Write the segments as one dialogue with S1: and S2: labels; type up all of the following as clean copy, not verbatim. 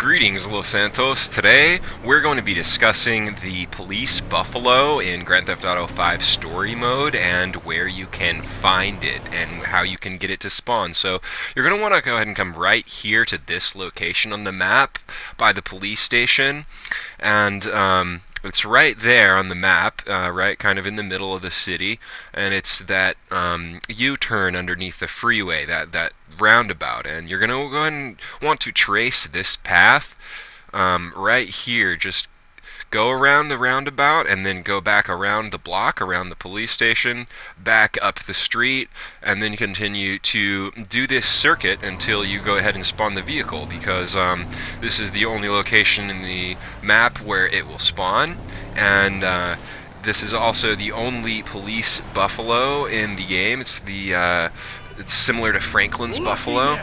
S1: Greetings, Los Santos. Today, we're going to be discussing the Police Buffalo in Grand Theft Auto 5 Story Mode and where you can find it and how you can get it to spawn. So, you're going to want to go ahead and come right here to this location on the map by the police station, and it's right there on the map, right kind of in the middle of the city, and it's that U-turn underneath the freeway, that roundabout, and you're going to go ahead and want to trace this path right here. Just go around the roundabout and then go back around the block, around the police station, back up the street, and then continue to do this circuit until you go ahead and spawn the vehicle, because this is the only location in the map where it will spawn, and this is also the only police buffalo in the game. It's similar to Franklin's Buffalo,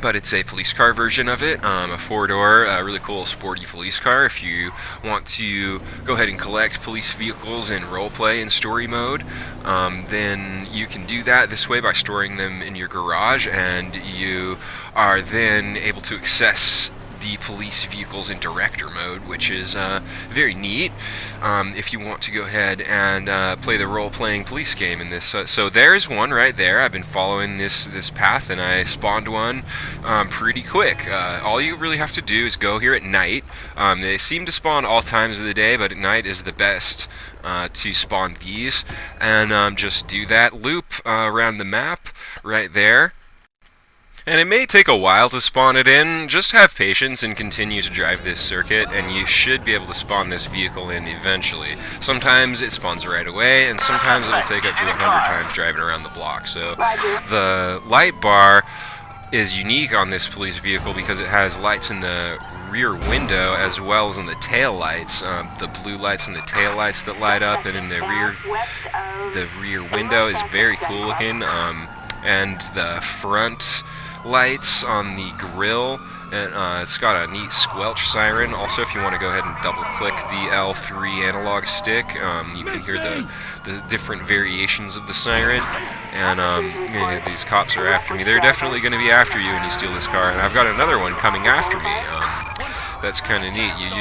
S1: but it's a police car version of it, a four-door, really cool sporty police car. If you want to go ahead and collect police vehicles in roleplay and story mode, then you can do that this way by storing them in your garage, and you are then able to access the police vehicles in director mode, which is very neat if you want to go ahead and play the role-playing police game in this. So there's one right there. I've been following this path, and I spawned one pretty quick. All you really have to do is go here at night. They seem to spawn all times of the day, but at night is the best to spawn these, and just do that loop around the map right there. And it may take a while to spawn it in. Just have patience and continue to drive this circuit, and you should be able to spawn this vehicle in eventually. Sometimes it spawns right away, and sometimes it'll take up to 100 times driving around the block. So the light bar is unique on this police vehicle because it has lights in the rear window as well as in the tail lights. The blue lights and the tail lights that light up, and in the rear window is very cool looking. And the front lights on the grill, and it's got a neat squelch siren. Also, if you want to go ahead and double click the L3 analog stick, you can hear the different variations of the siren. And these cops are after me. They're definitely going to be after you when you steal this car, and I've got another one coming after me. That's kind of neat. You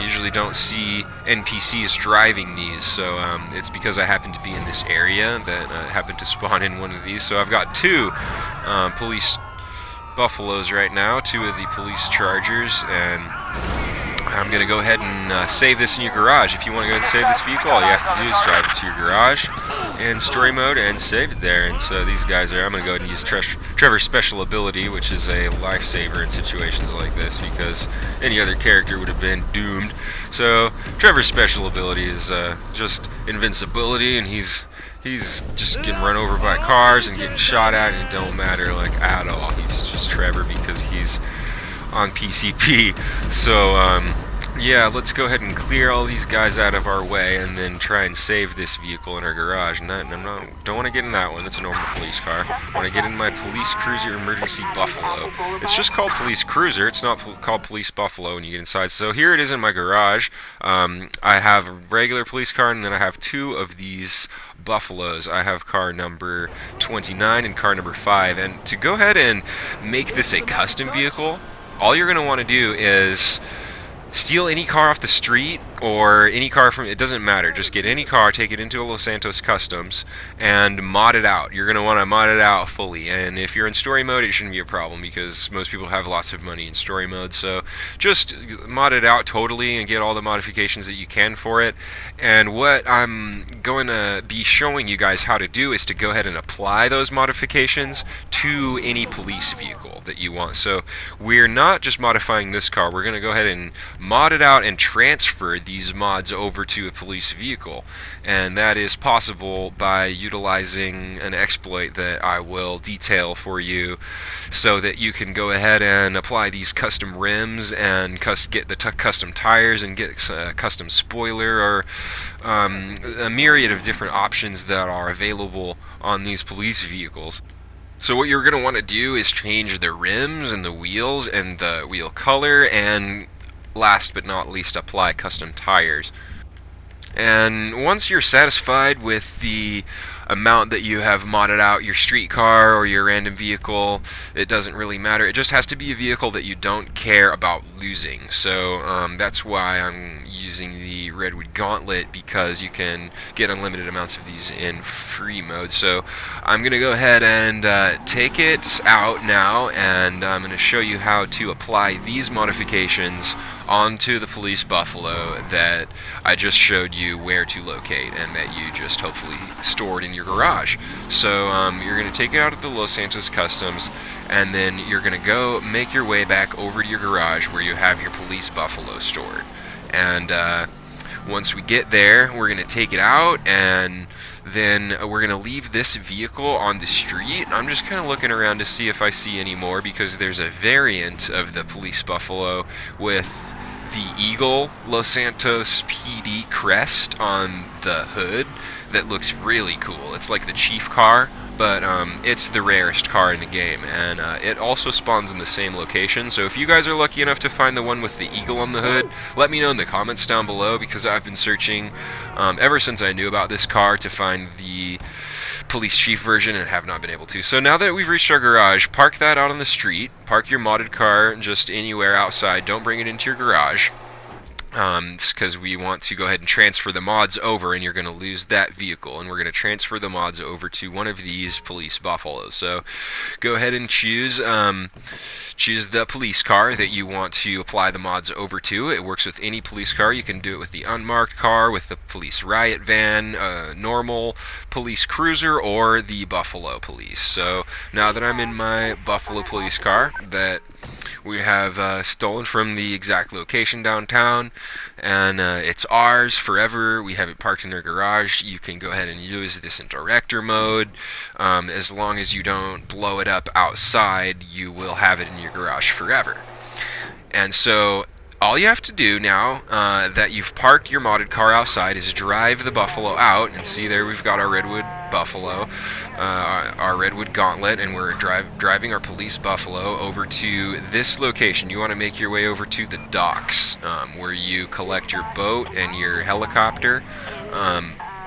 S1: usually don't see NPCs driving these, so it's because I happen to be in this area that happened to spawn in one of these. So I've got two police buffaloes right now, two of the police chargers, and I'm going to go ahead and save this in your garage. If you want to go ahead and save this vehicle, all you have to do is drive it to your garage in story mode and save it there. And so these guys are, I'm going to go ahead and use Trevor's special ability, which is a lifesaver in situations like this, because any other character would have been doomed. So Trevor's special ability is just invincibility, and he's just getting run over by cars and getting shot at, and it don't matter like at all. He's just Trevor because he's on PCP. So yeah, let's go ahead and clear all these guys out of our way and then try and save this vehicle in our garage. And don't want to get in that one. That's a normal police car. I want to get in my police cruiser emergency buffalo. It's just called police cruiser. It's not called police buffalo when you get inside. So here it is in my garage. I have a regular police car, and then I have two of these buffaloes. I have car number 29 and car number 5. And to go ahead and make this a custom vehicle, all you're going to want to do is steal any car off the street, or any car from, it doesn't matter, just get any car, take it into a Los Santos Customs, and mod it out. You're going to want to mod it out fully, and if you're in story mode, it shouldn't be a problem, because most people have lots of money in story mode. So just mod it out totally and get all the modifications that you can for it. And what I'm going to be showing you guys how to do is to go ahead and apply those modifications to any police vehicle that you want. So we're not just modifying this car, we're going to go ahead and mod it out and transfer these mods over to a police vehicle, and that is possible by utilizing an exploit that I will detail for you, so that you can go ahead and apply these custom rims and get the custom tires and get a custom spoiler, or a myriad of different options that are available on these police vehicles. So what you're going to want to do is change the rims and the wheels and the wheel color, and last but not least, apply custom tires. And once you're satisfied with the amount that you have modded out your street car or your random vehicle. It doesn't really matter. It just has to be a vehicle that you don't care about losing. So that's why I'm using the Redwood Gauntlet, because you can get unlimited amounts of these in free mode. So I'm going to go ahead and take it out now, and I'm going to show you how to apply these modifications onto the police buffalo that I just showed you where to locate, and that you just hopefully stored in your garage. So you're going to take it out of the Los Santos Customs, and then you're going to go make your way back over to your garage where you have your police buffalo stored. And once we get there, we're going to take it out, and then we're going to leave this vehicle on the street. I'm just kind of looking around to see if I see any more, because there's a variant of the police buffalo with the Eagle Los Santos PD crest on the hood that looks really cool. It's like the chief car, but it's the rarest car in the game, and it also spawns in the same location. So if you guys are lucky enough to find the one with the eagle on the hood, let me know in the comments down below, because I've been searching ever since I knew about this car to find the police chief version and have not been able to. So now that we've reached our garage, park that out on the street. Park your modded car just anywhere outside. Don't bring it into your garage, because we want to go ahead and transfer the mods over, and you're going to lose that vehicle, and we're going to transfer the mods over to one of these police buffaloes. So go ahead and choose the police car that you want to apply the mods over to. It works with any police car. You can do it with the unmarked car, with the police riot van, normal police cruiser, or the buffalo police. So now that I'm in my buffalo police car that we have stolen from the exact location downtown, and it's ours forever. We have it parked in our garage. You can go ahead and use this in director mode. As long as you don't blow it up outside, you will have it in your garage forever. And so all you have to do now that you've parked your modded car outside is drive the buffalo out, and see there we've got our Redwood buffalo, our Redwood Gauntlet, and we're driving our police buffalo over to this location. You want to make your way over to the docks, where you collect your boat and your helicopter,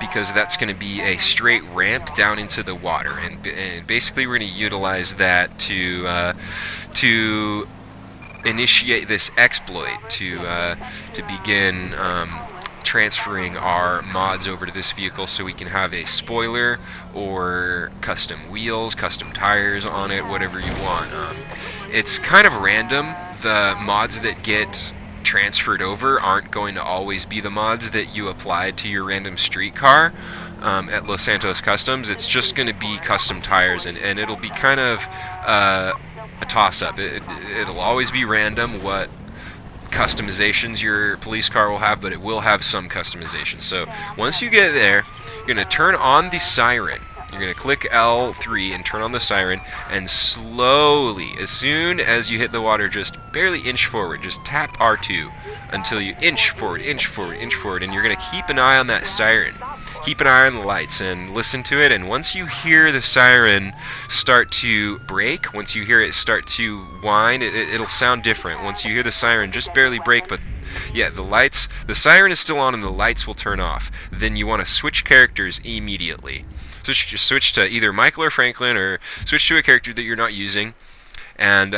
S1: because that's going to be a straight ramp down into the water, and basically we're going to utilize that to initiate this exploit to begin transferring our mods over to this vehicle, so we can have a spoiler or custom wheels, custom tires on it, whatever you want. It's kind of random. The mods that get transferred over aren't going to always be the mods that you applied to your random street car at Los Santos Customs. It's just going to be custom tires, and it'll be kind of a toss-up. It'll always be random what customizations your police car will have, but it will have some customizations. So once you get there, you're going to turn on the siren. You're going to click L3 and turn on the siren, and slowly, as soon as you hit the water, just barely inch forward. Just tap R2 until you inch forward, inch forward, inch forward, and you're going to keep an eye on that siren. Keep an eye on the lights and listen to it, and once you hear the siren start to break, once you hear it start to whine, it'll sound different. Once you hear the siren just barely break, but yeah, the siren is still on and the lights will turn off. Then you want to switch characters immediately. Switch to either Michael or Franklin, or switch to a character that you're not using, and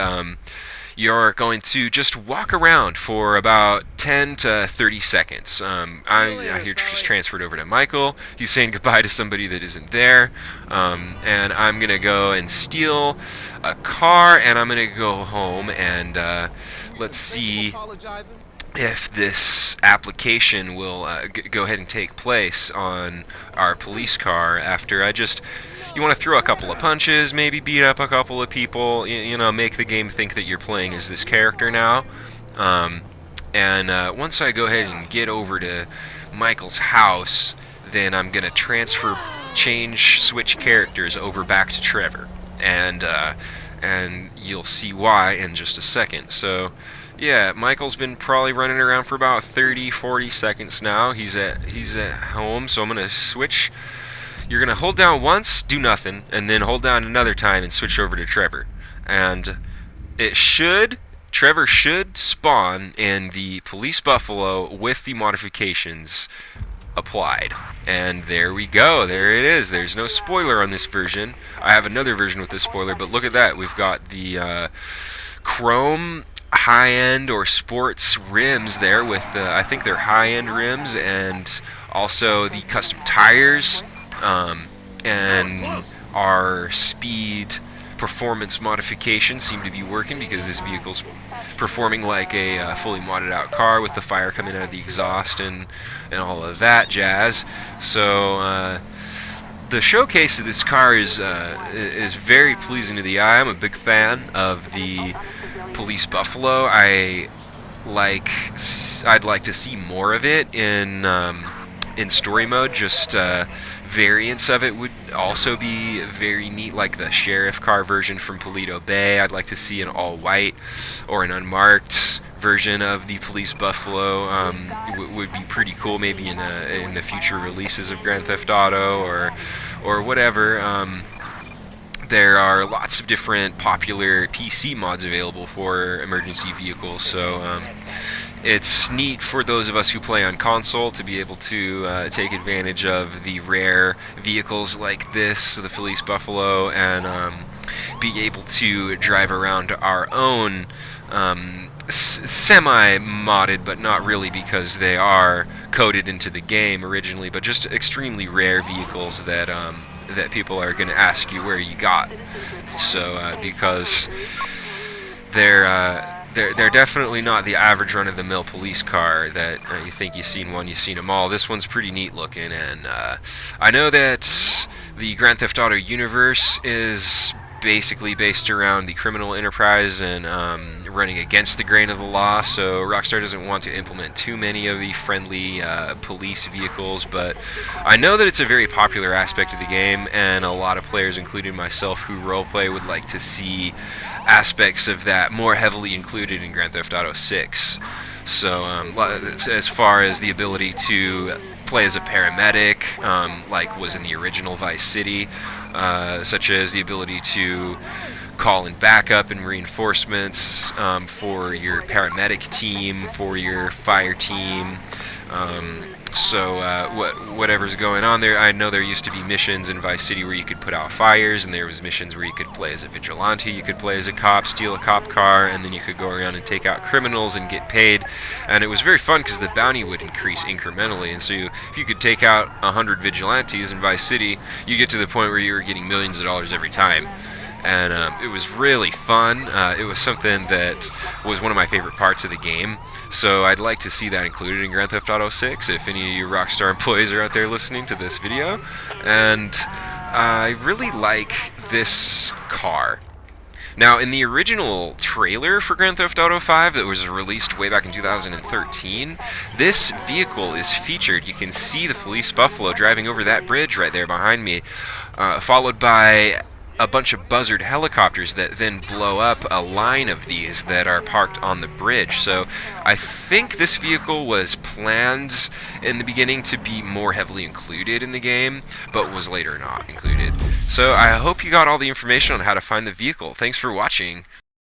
S1: you're going to just walk around for about 10 to 30 seconds. I here just transferred over to Michael. He's saying goodbye to somebody that isn't there. And I'm going to go and steal a car, and I'm going to go home, and let's see if this application will go ahead and take place on our police car after you want to throw a couple of punches, maybe beat up a couple of people, you know, make the game think that you're playing as this character now. And once I go ahead and get over to Michael's house, then I'm going to switch characters over back to Trevor. And you'll see why in just a second. So yeah, Michael's been probably running around for about 30-40 seconds now. He's at home, so I'm going to switch. You're going to hold down once, do nothing, and then hold down another time and switch over to Trevor. And Trevor should spawn in the police buffalo with the modifications applied. And there we go. There it is. There's no spoiler on this version. I have another version with a spoiler, but look at that. We've got the chrome high-end or sports rims there with I think they're high-end rims, and also the custom tires, and our speed performance modifications seem to be working because this vehicle's performing like a fully modded out car with the fire coming out of the exhaust and all of that jazz. So the showcase of this car is very pleasing to the eye. I'm a big fan of the Police Buffalo. I'd like to see more of it in story mode. Just variants of it would also be very neat, like the sheriff car version from Paleto Bay. I'd like to see an all-white or an unmarked version of the Police Buffalo. Would be pretty cool, maybe in the future releases of Grand Theft Auto or whatever. There are lots of different popular PC mods available for emergency vehicles, so it's neat for those of us who play on console to be able to take advantage of the rare vehicles like this, the Police Buffalo, and be able to drive around our own semi-modded, but not really because they are coded into the game originally, but just extremely rare vehicles that that people are going to ask you where you got. So because they're definitely not the average run-of-the-mill police car that you think you've seen one, you've seen them all. This one's pretty neat looking, and I know that the Grand Theft Auto universe is basically based around the criminal enterprise and running against the grain of the law, so Rockstar doesn't want to implement too many of the friendly police vehicles, but I know that it's a very popular aspect of the game, and a lot of players, including myself who roleplay, would like to see aspects of that more heavily included in Grand Theft Auto 6. So as far as the ability to play as a paramedic, like was in the original Vice City, such as the ability to call in backup and reinforcements for your paramedic team, for your fire team. So whatever's going on there, I know there used to be missions in Vice City where you could put out fires, and there was missions where you could play as a vigilante, you could play as a cop, steal a cop car, and then you could go around and take out criminals and get paid. And it was very fun because the bounty would increase incrementally, and so if you could take out 100 vigilantes in Vice City, you get to the point where you were getting millions of dollars every time. And it was really fun. It was something that was one of my favorite parts of the game, so I'd like to see that included in Grand Theft Auto 6 if any of you Rockstar employees are out there listening to this video. And I really like this car. Now, in the original trailer for Grand Theft Auto 5 that was released way back in 2013, this vehicle is featured. You can see the Police Buffalo driving over that bridge right there behind me, followed by a bunch of buzzard helicopters that then blow up a line of these that are parked on the bridge. So I think this vehicle was planned in the beginning to be more heavily included in the game, but was later not included. So I hope you got all the information on how to find the vehicle. Thanks for watching.